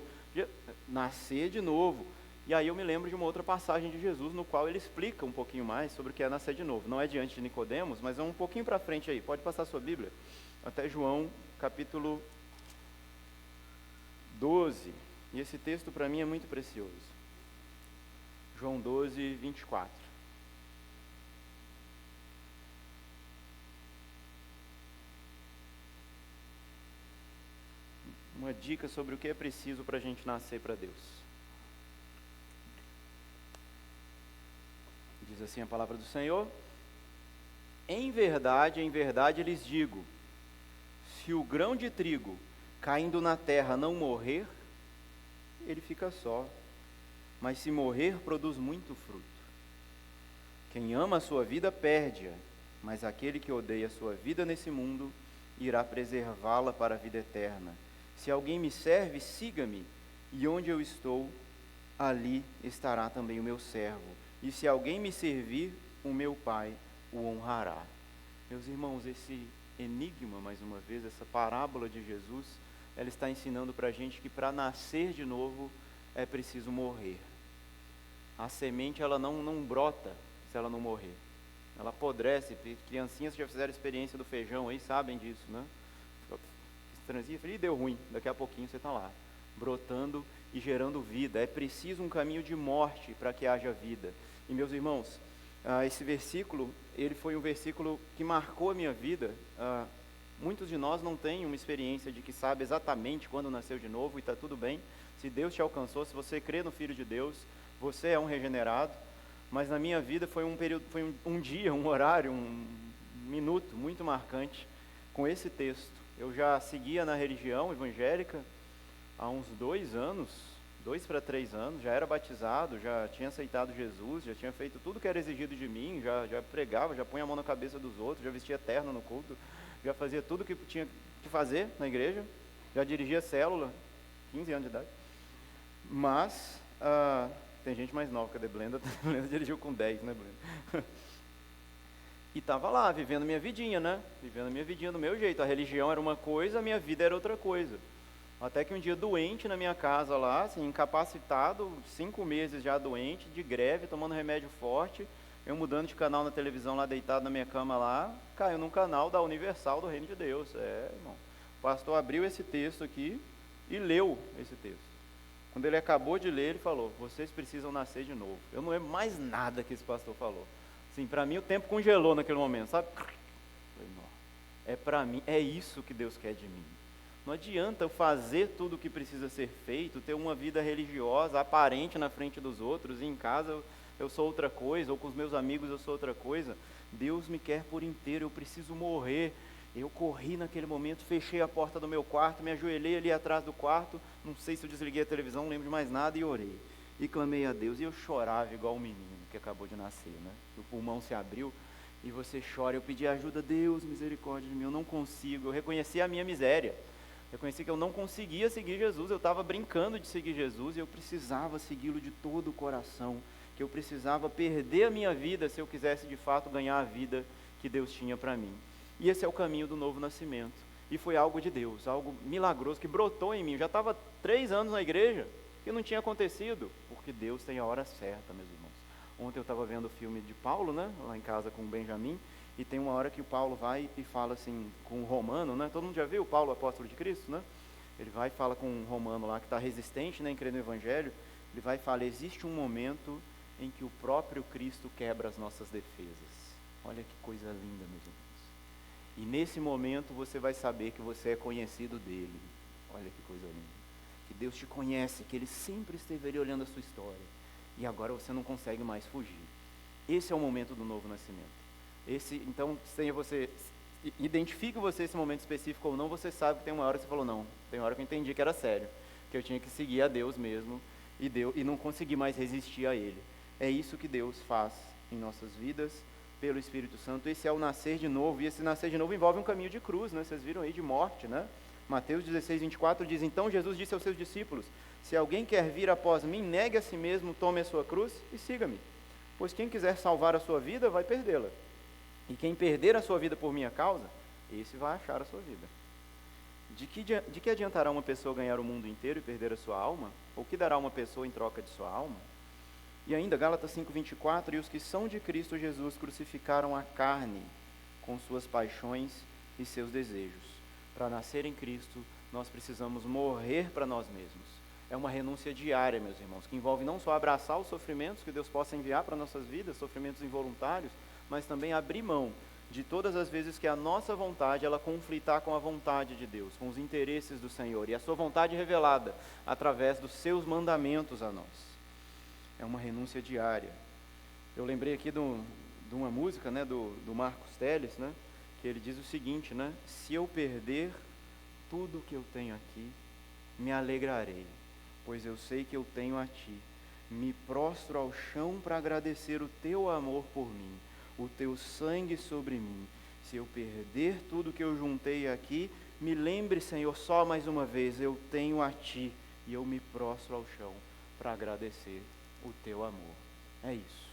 Nascer de novo. E aí eu me lembro de uma outra passagem de Jesus, no qual ele explica um pouquinho mais sobre o que é nascer de novo. Não é diante de Nicodemos, mas é um pouquinho para frente aí. Pode passar a sua Bíblia. Até João, capítulo 12. E esse texto para mim é muito precioso. João 12, 24. Uma dica sobre o que é preciso para a gente nascer para Deus. Diz assim a palavra do Senhor: em verdade lhes digo, se o grão de trigo caindo na terra não morrer, ele fica só, mas se morrer, produz muito fruto. Quem ama a sua vida perde-a, mas aquele que odeia a sua vida nesse mundo irá preservá-la para a vida eterna. Se alguém me serve, siga-me, e onde eu estou, ali estará também o meu servo. E se alguém me servir, o meu Pai o honrará. Meus irmãos, esse enigma, mais uma vez, essa parábola de Jesus, ela está ensinando para a gente que para nascer de novo é preciso morrer. A semente, ela não brota se ela não morrer. Ela apodrece. Criancinhas que já fizeram experiência do feijão aí sabem disso, né? Transia, e deu ruim, daqui a pouquinho você está lá, brotando e gerando vida. É preciso um caminho de morte para que haja vida. E meus irmãos, esse versículo, ele foi um versículo que marcou a minha vida. Muitos de nós não têm uma experiência de que sabe exatamente quando nasceu de novo, e está tudo bem. Se Deus te alcançou, se você crê no Filho de Deus, você é um regenerado. Mas na minha vida foi um período, foi um dia, um horário, um minuto muito marcante com esse texto. Eu já seguia na religião evangélica há uns 2 para 3 anos, já era batizado, já tinha aceitado Jesus, já tinha feito tudo que era exigido de mim, já pregava, já punha a mão na cabeça dos outros, já vestia terno no culto, já fazia tudo que tinha que fazer na igreja, já dirigia célula, 15 anos de idade. Mas, tem gente mais nova que a Deblenda, a Deblenda dirigiu com 10, né, Blenda? E estava lá, vivendo minha vidinha, né? Vivendo minha vidinha do meu jeito. A religião era uma coisa, a minha vida era outra coisa. Até que um dia doente na minha casa lá, assim, incapacitado, 5 meses já doente, de greve, tomando remédio forte, eu mudando de canal na televisão lá, deitado na minha cama lá, caiu num canal da Universal do Reino de Deus. Irmão. O pastor abriu esse texto aqui e leu esse texto. Quando ele acabou de ler, ele falou: vocês precisam nascer de novo. Eu não lembro mais nada que esse pastor falou. Sim, para mim o tempo congelou naquele momento, sabe? É para mim, é isso que Deus quer de mim. Não adianta eu fazer tudo o que precisa ser feito, ter uma vida religiosa, aparente na frente dos outros, e em casa eu sou outra coisa, ou com os meus amigos eu sou outra coisa. Deus me quer por inteiro, eu preciso morrer. Eu corri naquele momento, fechei a porta do meu quarto, me ajoelhei ali atrás do quarto, não sei se eu desliguei a televisão, não lembro de mais nada, e orei. E clamei a Deus, e eu chorava igual um menino que acabou de nascer, né? O pulmão se abriu, e você chora. Eu pedi ajuda: Deus, misericórdia de mim, eu não consigo. Eu reconheci a minha miséria, reconheci que eu não conseguia seguir Jesus, eu estava brincando de seguir Jesus, e eu precisava segui-lo de todo o coração, que eu precisava perder a minha vida se eu quisesse de fato ganhar a vida que Deus tinha para mim. E esse é o caminho do novo nascimento, e foi algo de Deus, algo milagroso, que brotou em mim. Eu já estava 3 anos na igreja, que não tinha acontecido, porque Deus tem a hora certa, meus irmãos. Ontem eu estava vendo o filme de Paulo, né, lá em casa com o Benjamin, e tem uma hora que o Paulo vai e fala assim, com o romano, né, todo mundo já viu o Paulo, apóstolo de Cristo, né? Ele vai e fala com um romano lá que está resistente, né, em crer no Evangelho. Ele vai e fala: existe um momento em que o próprio Cristo quebra as nossas defesas. Olha que coisa linda, meus irmãos. E nesse momento você vai saber que você é conhecido dele. Olha que coisa linda. Que Deus te conhece, que Ele sempre esteve ali olhando a sua história. E agora você não consegue mais fugir. Esse é o momento do novo nascimento. Então, sem você, identifique você esse momento específico ou não, você sabe que tem uma hora que você falou: não, tem uma hora que eu entendi que era sério, que eu tinha que seguir a Deus mesmo, e não consegui mais resistir a Ele. É isso que Deus faz em nossas vidas, pelo Espírito Santo. Esse é o nascer de novo, e esse nascer de novo envolve um caminho de cruz, né? Vocês viram aí, de morte, né? Mateus 16, 24 diz: então Jesus disse aos seus discípulos: se alguém quer vir após mim, negue a si mesmo, tome a sua cruz e siga-me. Pois quem quiser salvar a sua vida, vai perdê-la. E quem perder a sua vida por minha causa, esse vai achar a sua vida. De que adiantará uma pessoa ganhar o mundo inteiro e perder a sua alma? Ou que dará uma pessoa em troca de sua alma? E ainda, Gálatas 5:24, e os que são de Cristo Jesus crucificaram a carne com suas paixões e seus desejos. Para nascer em Cristo, nós precisamos morrer para nós mesmos. É uma renúncia diária, meus irmãos, que envolve não só abraçar os sofrimentos que Deus possa enviar para nossas vidas, sofrimentos involuntários, mas também abrir mão de todas as vezes que a nossa vontade, ela conflitar com a vontade de Deus, com os interesses do Senhor, e a sua vontade revelada através dos seus mandamentos a nós. É uma renúncia diária. Eu lembrei aqui de uma música, né, do Marcos Telles, né, que ele diz o seguinte, né, se eu perder tudo que eu tenho aqui, me alegrarei, pois eu sei que eu tenho a ti. Me prostro ao chão para agradecer o teu amor por mim, o teu sangue sobre mim. Se eu perder tudo que eu juntei aqui, me lembre, Senhor, só mais uma vez, eu tenho a ti, e eu me prostro ao chão para agradecer o teu amor. É isso,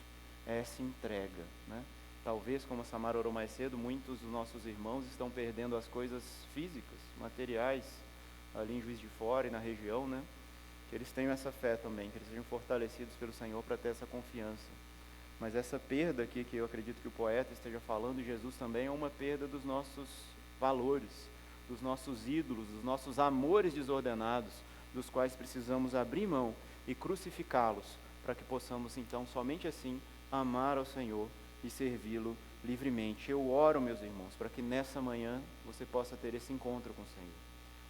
é essa entrega, né? Talvez, como a Samara orou mais cedo, muitos dos nossos irmãos estão perdendo as coisas físicas, materiais, ali em Juiz de Fora e na região, né? Que eles tenham essa fé também, que eles sejam fortalecidos pelo Senhor para ter essa confiança. Mas essa perda aqui, que eu acredito que o poeta esteja falando, e Jesus também, é uma perda dos nossos valores, dos nossos ídolos, dos nossos amores desordenados, dos quais precisamos abrir mão e crucificá-los, para que possamos então, somente assim, amar ao Senhor e servi-lo livremente. Eu oro, meus irmãos, para que nessa manhã você possa ter esse encontro com o Senhor.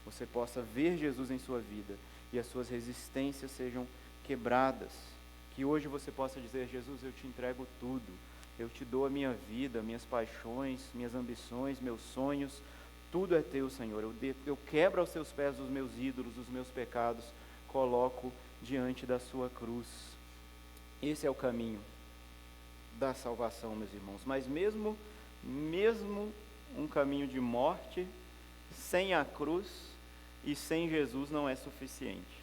Você possa ver Jesus em sua vida e as suas resistências sejam quebradas. Que hoje você possa dizer, Jesus, eu te entrego tudo. Eu te dou a minha vida, minhas paixões, minhas ambições, meus sonhos. Tudo é teu, Senhor. Eu quebro aos seus pés os meus ídolos, os meus pecados. Coloco diante da sua cruz. Esse é o caminho da salvação, meus irmãos. Mas mesmo um caminho de morte, sem a cruz e sem Jesus não é suficiente.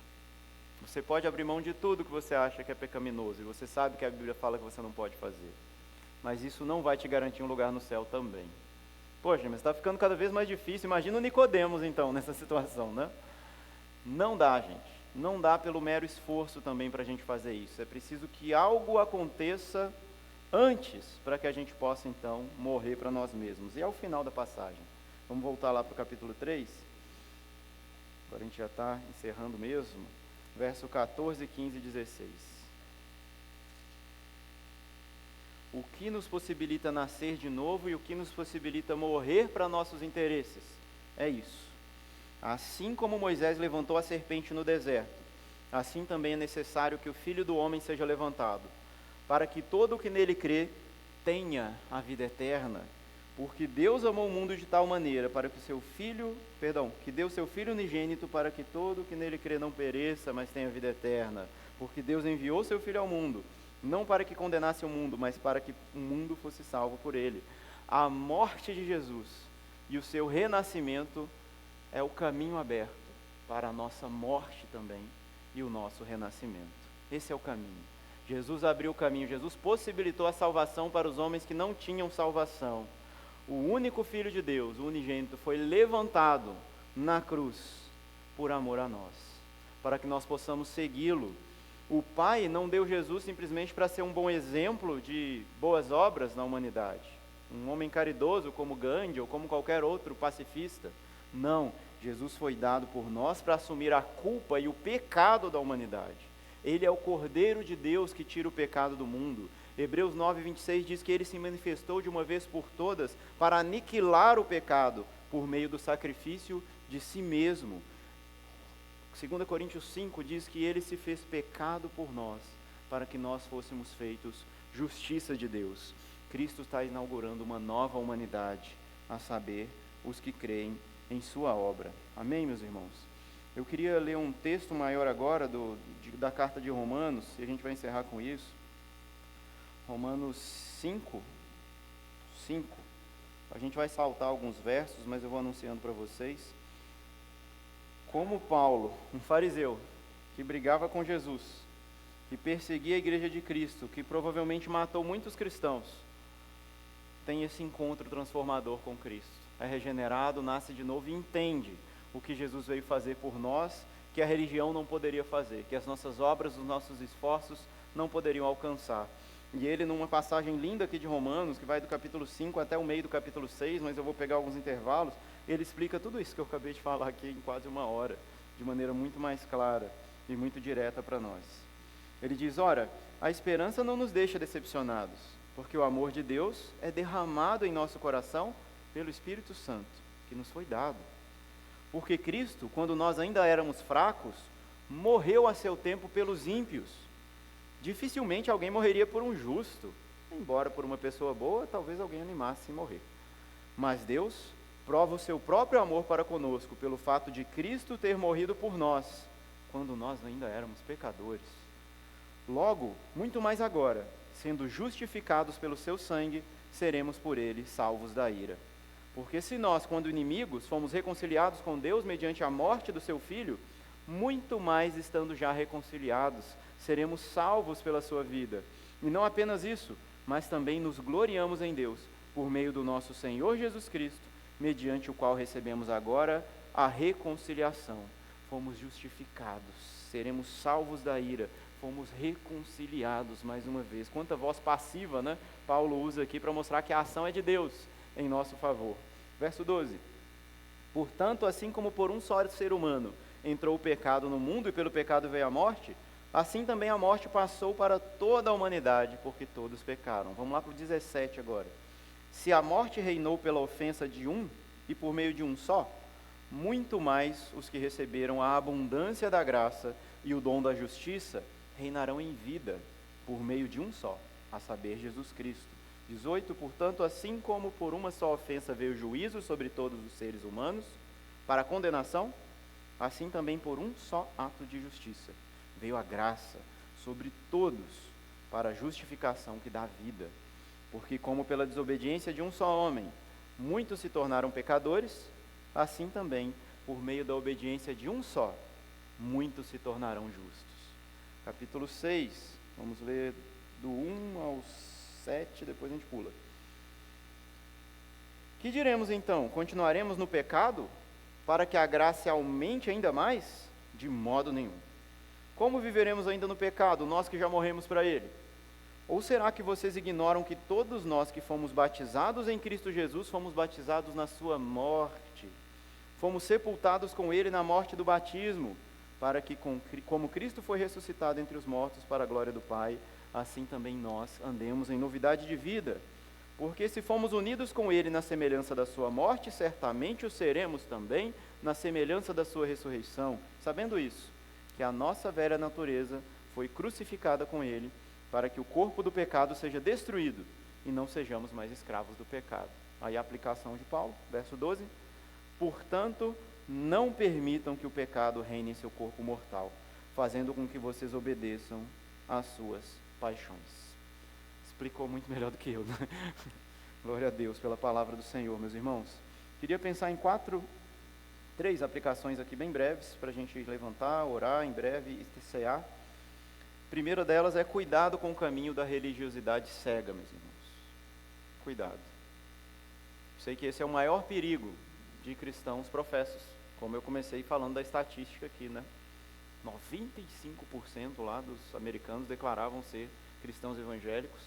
Você pode abrir mão de tudo que você acha que é pecaminoso, e você sabe que a Bíblia fala que você não pode fazer. Mas isso não vai te garantir um lugar no céu também. Poxa, mas está ficando cada vez mais difícil. Imagina o Nicodemos, então, nessa situação, né? Não dá, gente. Não dá pelo mero esforço também para a gente fazer isso. É preciso que algo aconteça antes para que a gente possa, então, morrer para nós mesmos. E ao final da passagem, vamos voltar lá para o capítulo 3. Agora a gente já está encerrando mesmo. Verso 14, 15 e 16. O que nos possibilita nascer de novo e o que nos possibilita morrer para nossos interesses? É isso. Assim como Moisés levantou a serpente no deserto, assim também é necessário que o Filho do Homem seja levantado, para que todo o que nele crê tenha a vida eterna. Porque Deus amou o mundo de tal maneira que deu seu Filho unigênito para que todo o que nele crê não pereça, mas tenha vida eterna. Porque Deus enviou seu Filho ao mundo, não para que condenasse o mundo, mas para que o mundo fosse salvo por ele. A morte de Jesus e o seu renascimento é o caminho aberto para a nossa morte também e o nosso renascimento. Esse é o caminho. Jesus abriu o caminho, Jesus possibilitou a salvação para os homens que não tinham salvação. O único Filho de Deus, o unigênito, foi levantado na cruz por amor a nós, para que nós possamos segui-lo. O Pai não deu Jesus simplesmente para ser um bom exemplo de boas obras na humanidade, um homem caridoso como Gandhi ou como qualquer outro pacifista. Não, Jesus foi dado por nós para assumir a culpa e o pecado da humanidade. Ele é o Cordeiro de Deus que tira o pecado do mundo. Hebreus 9:26 diz que ele se manifestou de uma vez por todas para aniquilar o pecado por meio do sacrifício de si mesmo. 2 Coríntios 5 diz que ele se fez pecado por nós, para que nós fôssemos feitos justiça de Deus. Cristo está inaugurando uma nova humanidade, a saber, os que creem em sua obra. Amém, meus irmãos? Eu queria ler um texto maior agora da carta de Romanos, e a gente vai encerrar com isso. Romanos 5. A gente vai saltar alguns versos, mas eu vou anunciando para vocês. Como Paulo, um fariseu, que brigava com Jesus, que perseguia a igreja de Cristo, que provavelmente matou muitos cristãos, tem esse encontro transformador com Cristo. É regenerado, nasce de novo e entende o que Jesus veio fazer por nós, que a religião não poderia fazer, que as nossas obras, os nossos esforços não poderiam alcançar. E ele, numa passagem linda aqui de Romanos, que vai do capítulo 5 até o meio do capítulo 6, mas eu vou pegar alguns intervalos, ele explica tudo isso que eu acabei de falar aqui em quase uma hora, de maneira muito mais clara e muito direta para nós. Ele diz: ora, a esperança não nos deixa decepcionados, porque o amor de Deus é derramado em nosso coração pelo Espírito Santo, que nos foi dado. Porque Cristo, quando nós ainda éramos fracos, morreu a seu tempo pelos ímpios. Dificilmente alguém morreria por um justo, embora por uma pessoa boa, talvez alguém animasse em morrer. Mas Deus prova o seu próprio amor para conosco, pelo fato de Cristo ter morrido por nós, quando nós ainda éramos pecadores. Logo, muito mais agora, sendo justificados pelo seu sangue, seremos por ele salvos da ira. Porque se nós, quando inimigos, fomos reconciliados com Deus mediante a morte do seu Filho, muito mais estando já reconciliados, seremos salvos pela sua vida. E não apenas isso, mas também nos gloriamos em Deus, por meio do nosso Senhor Jesus Cristo, mediante o qual recebemos agora a reconciliação. Fomos justificados, seremos salvos da ira, fomos reconciliados mais uma vez. Quanta voz passiva, né? Paulo usa aqui para mostrar que a ação é de Deus em nosso favor. Verso 12. Portanto, assim como por um só ser humano entrou o pecado no mundo e pelo pecado veio a morte, assim também a morte passou para toda a humanidade, porque todos pecaram. Vamos lá para o 17 agora. Se a morte reinou pela ofensa de um e por meio de um só, muito mais os que receberam a abundância da graça e o dom da justiça reinarão em vida por meio de um só, a saber, Jesus Cristo. 18, portanto, assim como por uma só ofensa veio o juízo sobre todos os seres humanos, para a condenação, assim também por um só ato de justiça veio a graça sobre todos para a justificação que dá vida. Porque como pela desobediência de um só homem, muitos se tornaram pecadores, assim também, por meio da obediência de um só, muitos se tornarão justos. Capítulo 6, vamos ler do 1 ao 7, depois a gente pula. Que diremos então? Continuaremos no pecado para que a graça aumente ainda mais? De modo nenhum. Como viveremos ainda no pecado, nós que já morremos para ele? Ou será que vocês ignoram que todos nós que fomos batizados em Cristo Jesus, fomos batizados na sua morte? Fomos sepultados com ele na morte do batismo, para que, como Cristo foi ressuscitado entre os mortos para a glória do Pai, assim também nós andemos em novidade de vida. Porque se fomos unidos com ele na semelhança da sua morte, certamente o seremos também na semelhança da sua ressurreição. Sabendo isso, que a nossa velha natureza foi crucificada com ele, para que o corpo do pecado seja destruído e não sejamos mais escravos do pecado. Aí a aplicação de Paulo, verso 12. Portanto, não permitam que o pecado reine em seu corpo mortal, fazendo com que vocês obedeçam às suas paixões. Explicou muito melhor do que eu, né? Glória a Deus pela palavra do Senhor, meus irmãos. Queria pensar em três aplicações aqui bem breves, para a gente levantar, orar em breve e cear. A primeira delas é cuidado com o caminho da religiosidade cega, meus irmãos. Cuidado. Sei que esse é o maior perigo de cristãos professos, como eu comecei falando da estatística aqui, né? 95% lá dos americanos declaravam ser cristãos evangélicos.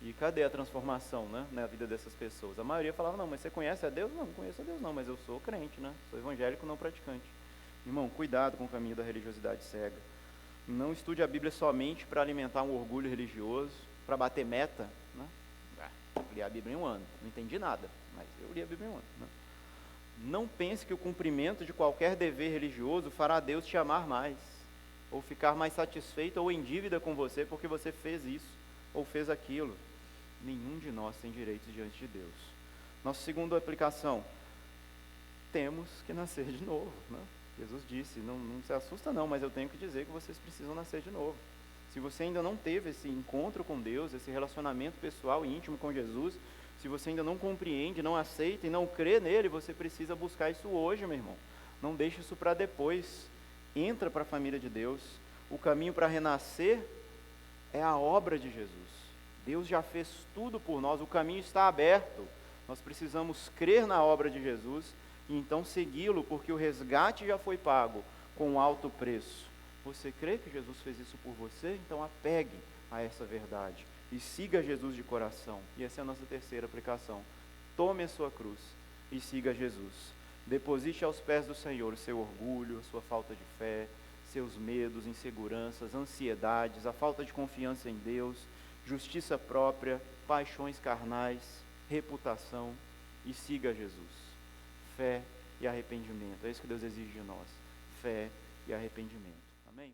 E cadê a transformação, né, na vida dessas pessoas? A maioria falava: não, mas você conhece a Deus? Não, não conheço a Deus não, mas eu sou crente, né? Sou evangélico não praticante. Irmão, cuidado com o caminho da religiosidade cega. Não estude a Bíblia somente para alimentar um orgulho religioso, para bater meta, né? Eu li a Bíblia em um ano, não entendi nada, mas eu li a Bíblia em um ano, né? Não pense que o cumprimento de qualquer dever religioso fará Deus te amar mais, ou ficar mais satisfeito ou em dívida com você porque você fez isso ou fez aquilo. Nenhum de nós tem direitos diante de Deus. Nossa segunda aplicação: temos que nascer de novo, né? Jesus disse: não se assusta não, mas eu tenho que dizer que vocês precisam nascer de novo. Se você ainda não teve esse encontro com Deus, esse relacionamento pessoal e íntimo com Jesus, se você ainda não compreende, não aceita e não crê nele, você precisa buscar isso hoje, meu irmão. Não deixe isso para depois. Entra para a família de Deus. O caminho para renascer é a obra de Jesus. Deus já fez tudo por nós, o caminho está aberto. Nós precisamos crer na obra de Jesus e então segui-lo, porque o resgate já foi pago com um alto preço. Você crê que Jesus fez isso por você? Então apegue a essa verdade e siga Jesus de coração. E essa é a nossa terceira aplicação. Tome a sua cruz e siga Jesus. Deposite aos pés do Senhor o seu orgulho, a sua falta de fé, seus medos, inseguranças, ansiedades, a falta de confiança em Deus, justiça própria, paixões carnais, reputação, e siga Jesus. Fé e arrependimento. É isso que Deus exige de nós. Fé e arrependimento. Amém?